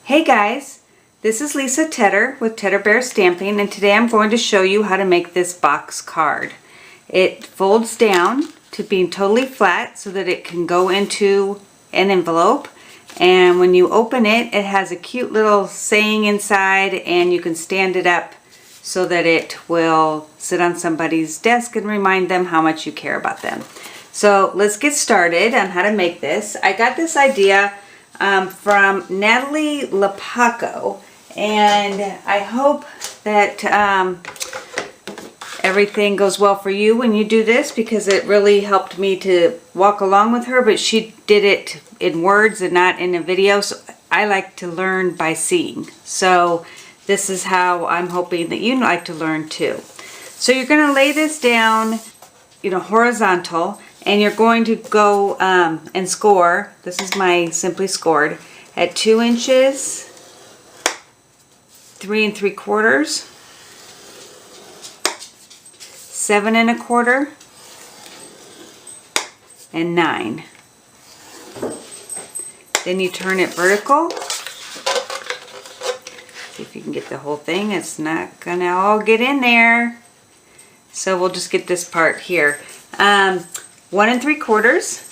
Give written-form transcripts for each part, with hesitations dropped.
Hey guys, this is Lisa Tedder with Tedder Bear Stamping, and today I'm going to show you how to make this box card. It folds down to being totally flat so that it can go into an envelope, and when you open it, it has a cute little saying inside, and you can stand it up so that it will sit on somebody's desk and remind them how much you care about them. So let's get started on how to make this. I got this idea from Natalie Lapaco, and I hope that everything goes well for you when you do this, because it really helped me to walk along with her, but she did it in words and not in a video, so I like to learn by seeing. So this is how I'm hoping that you like to learn too. So you're going to lay this down, horizontal, and you're going to go and score. This is my Simply Scored at 2 inches, 3 3/4, 7 1/4, and 9. Then you turn it vertical. See if you can get the whole thing. It's not gonna all get in there, so we'll just get this part here. 1 3/4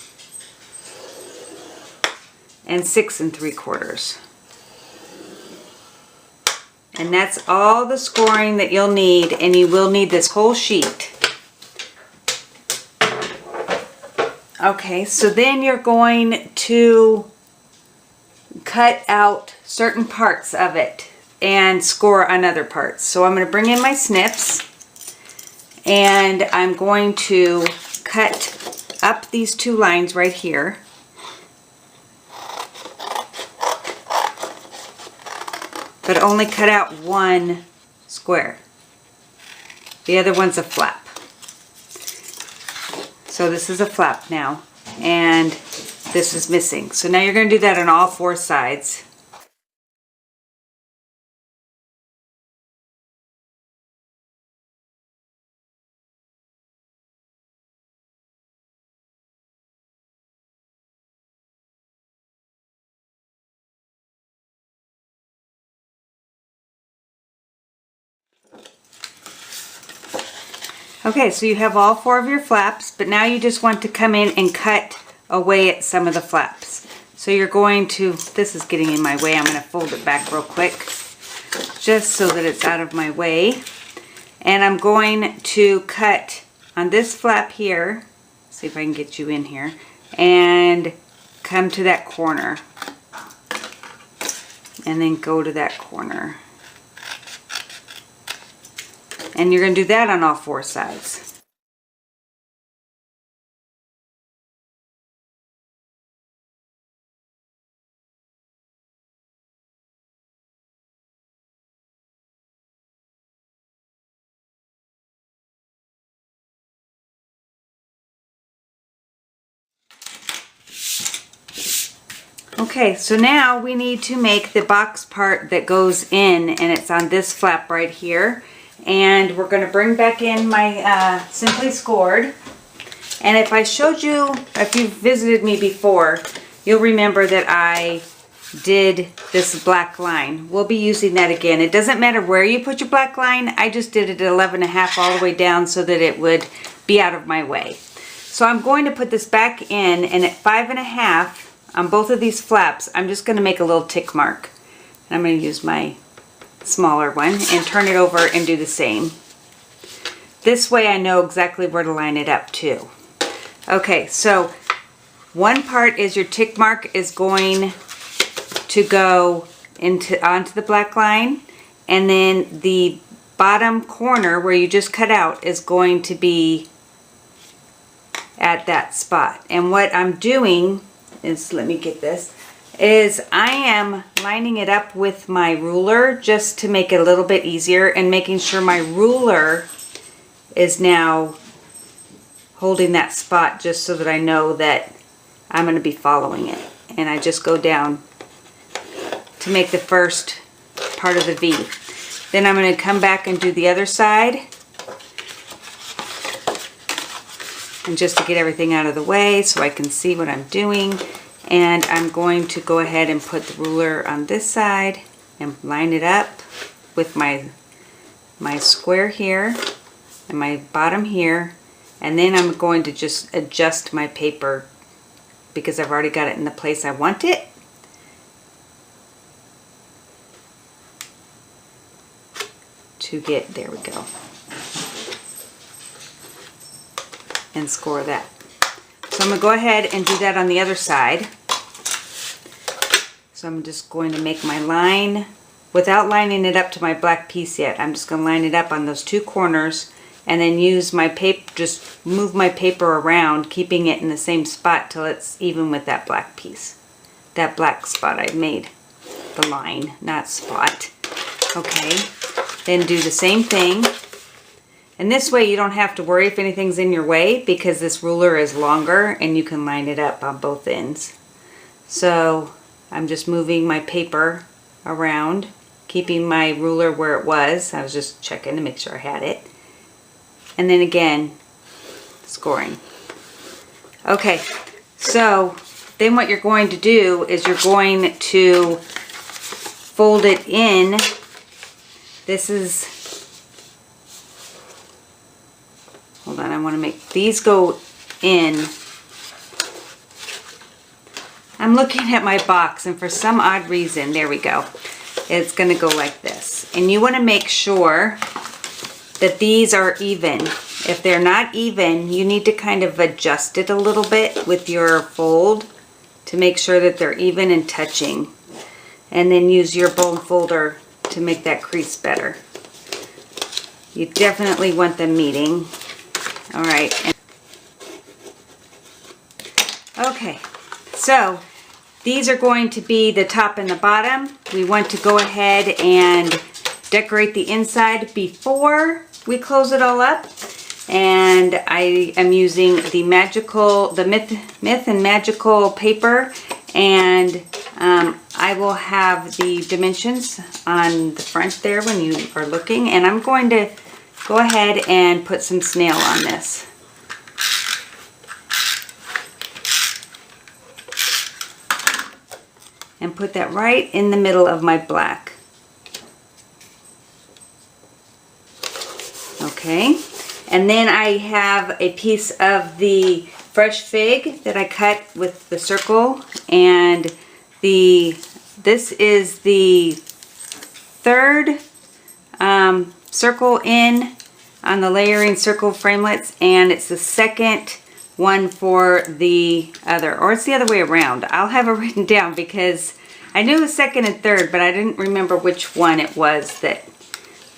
and 6 3/4. And that's all the scoring that you'll need, and you will need this whole sheet. Okay, so then you're going to cut out certain parts of it and score on other parts. So I'm going to bring in my snips, and I'm going to cut up these 2 lines right here. But only cut out 1 square. The other one's a flap. So this is a flap now, and this is missing. So now you're going to do that on all 4 sides. Okay, so you have all 4 of your flaps, but now you just want to come in and cut away at some of the flaps. So you're going to, this is getting in my way, I'm going to fold it back real quick, just so that it's out of my way. And I'm going to cut on this flap here, see if I can get you in here, and come to that corner. And then go to that corner. And you're going to do that on all 4 sides. Okay, so now we need to make the box part that goes in, and it's on this flap right here. And we're going to bring back in my Simply Scored. And if I showed you, if you've visited me before, you'll remember that I did this black line. We'll be using that again. It doesn't matter where you put your black line. I just did it at 11 1/2 all the way down so that it would be out of my way. So I'm going to put this back in, and at 5 1/2 on both of these flaps, I'm just going to make a little tick mark. And I'm going to use my smaller one and turn it over and do the same. This way I know exactly where to line it up too. Okay, so one part is your tick mark is going to go onto the black line, and then the bottom corner where you just cut out is going to be at that spot. And what I'm doing is, let me get this, is I am lining it up with my ruler just to make it a little bit easier, and making sure my ruler is now holding that spot, just so that I know that I'm going to be following it. And I just go down to make the first part of the V. Then I'm going to come back and do the other side. And just to get everything out of the way so I can see what I'm doing, And I'm going to go ahead and put the ruler on this side and line it up with my square here and my bottom here. And then I'm going to just adjust my paper because I've already got it in the place I want it. There we go. And score that. So I'm going to go ahead and do that on the other side. So I'm just going to make my line without lining it up to my black piece yet. I'm just going to line it up on those two corners and then use my paper, just move my paper around, keeping it in the same spot till it's even with that black piece. That black spot I made. The line, not spot. Okay. Then do the same thing. And this way you don't have to worry if anything's in your way because this ruler is longer and you can line it up on both ends. So I'm just moving my paper around, keeping my ruler where it was. I was just checking to make sure I had it. And then again, scoring. Okay, so then what you're going to do is you're going to fold it in. This is, hold on, I want to make these go in. I'm looking at my box and for some odd reason, there we go, it's going to go like this. And you want to make sure that these are even. If they're not even, you need to kind of adjust it a little bit with your fold to make sure that they're even and touching. And then use your bone folder to make that crease better. You definitely want them meeting. All right. Okay, so these are going to be the top and the bottom. We want to go ahead and decorate the inside before we close it all up. And I am using the Myth and Magical paper, and I will have the dimensions on the front there when you are looking. And I'm going to go ahead and put some snail on this. And put that right in the middle of my black. Okay, and then I have a piece of the fresh fig that I cut with the circle, and this is the third circle in on the layering circle framelits, and it's the second one for the other, or it's the other way around. I'll have it written down because I knew the second and third, but I didn't remember which one it was that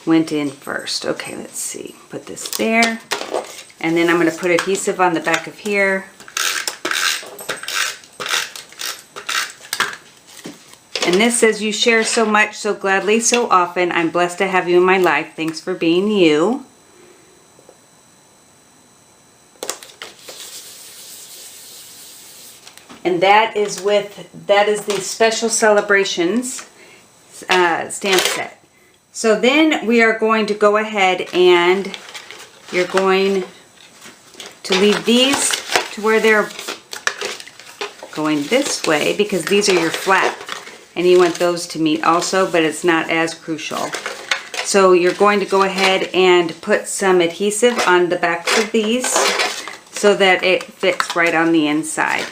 went in first. Okay, let's see. Put this there. And then I'm going to put adhesive on the back of here. And this says, "You share so much, so gladly, so often. I'm blessed to have you in my life. Thanks for being you." And that is the Special Celebrations stamp set. So then we are going to go ahead and you're going to leave these to where they're going this way, because these are your flap and you want those to meet also, but it's not as crucial. So you're going to go ahead and put some adhesive on the backs of these so that it fits right on the inside.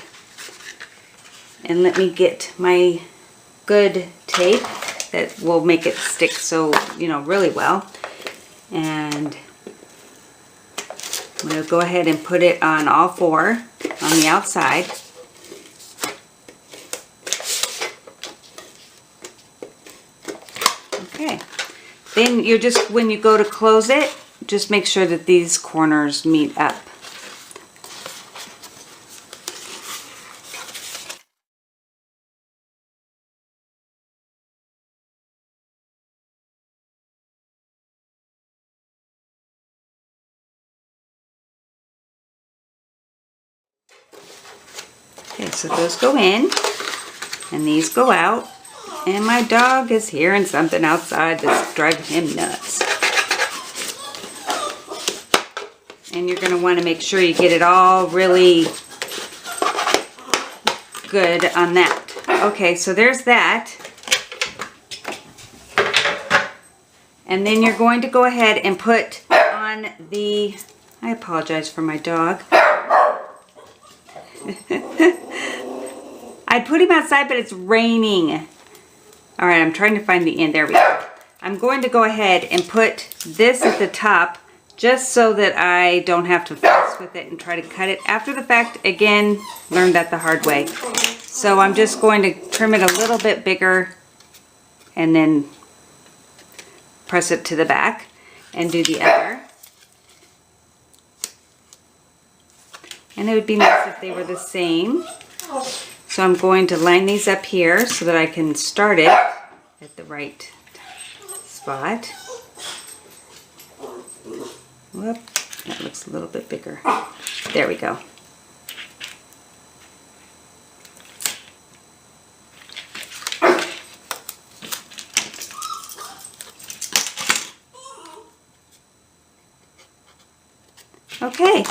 And let me get my good tape that will make it stick so, really well. And I'm going to go ahead and put it on all four on the outside. Okay. Then you're just, when you go to close it, just make sure that these corners meet up. Okay, so those go in, and these go out, and my dog is hearing something outside that's driving him nuts. And you're going to want to make sure you get it all really good on that. Okay, so there's that. And then you're going to go ahead and put on the, I apologize for my dog. I'd put him outside, but it's raining. All right, I'm trying to find the end. There we go. I'm going to go ahead and put this at the top just so that I don't have to fuss with it and try to cut it after the fact. Again, learned that the hard way. So I'm just going to trim it a little bit bigger and then press it to the back and do the other. And it would be nice if they were the same. So I'm going to line these up here so that I can start it at the right spot. Whoop, that looks a little bit bigger. There we go. Okay,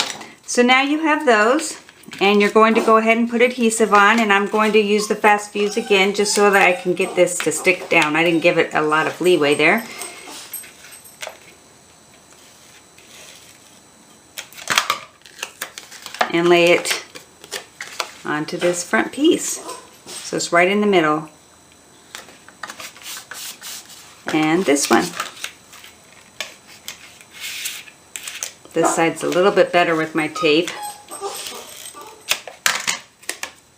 so now you have those, and you're going to go ahead and put adhesive on, and I'm going to use the fast fuse again just so that I can get this to stick down. I didn't give it a lot of leeway there. And lay it onto this front piece. So it's right in the middle. And this one. This side's a little bit better with my tape.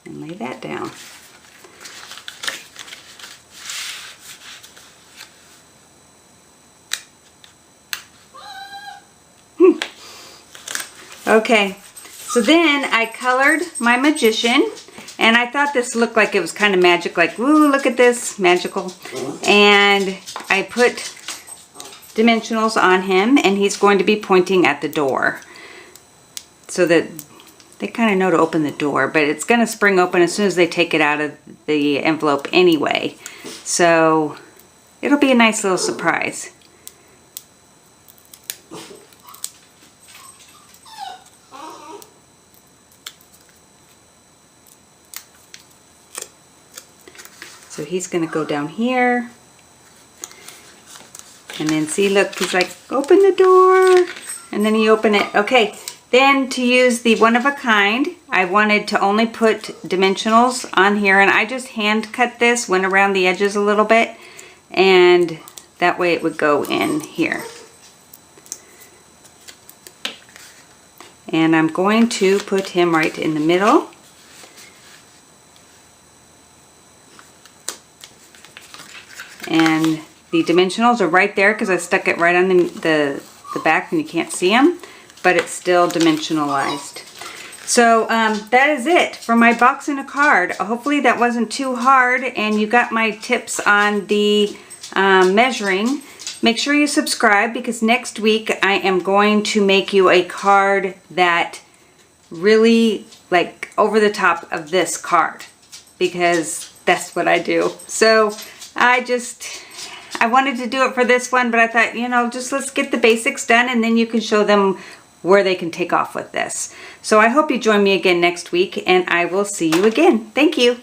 And lay that down. Okay, so then I colored my magician, and I thought this looked like it was kind of magic, like, ooh, look at this, magical. And I put dimensionals on him, and he's going to be pointing at the door so that they kind of know to open the door, but it's going to spring open as soon as they take it out of the envelope anyway. So it'll be a nice little surprise. So he's going to go down here. And then see, look, he's like, open the door. And then he opened it. Okay, then to use the one of a kind, I wanted to only put dimensionals on here. And I just hand cut this, went around the edges a little bit. And that way it would go in here. And I'm going to put him right in the middle. And the dimensionals are right there because I stuck it right on the back and you can't see them, but it's still dimensionalized. So that is it for my box and a card. Hopefully that wasn't too hard and you got my tips on the measuring. Make sure you subscribe because next week I am going to make you a card that really, like, over the top of this card because that's what I do. So I wanted to do it for this one, but I thought, you know, just let's get the basics done and then you can show them where they can take off with this. So I hope you join me again next week and I will see you again. Thank you.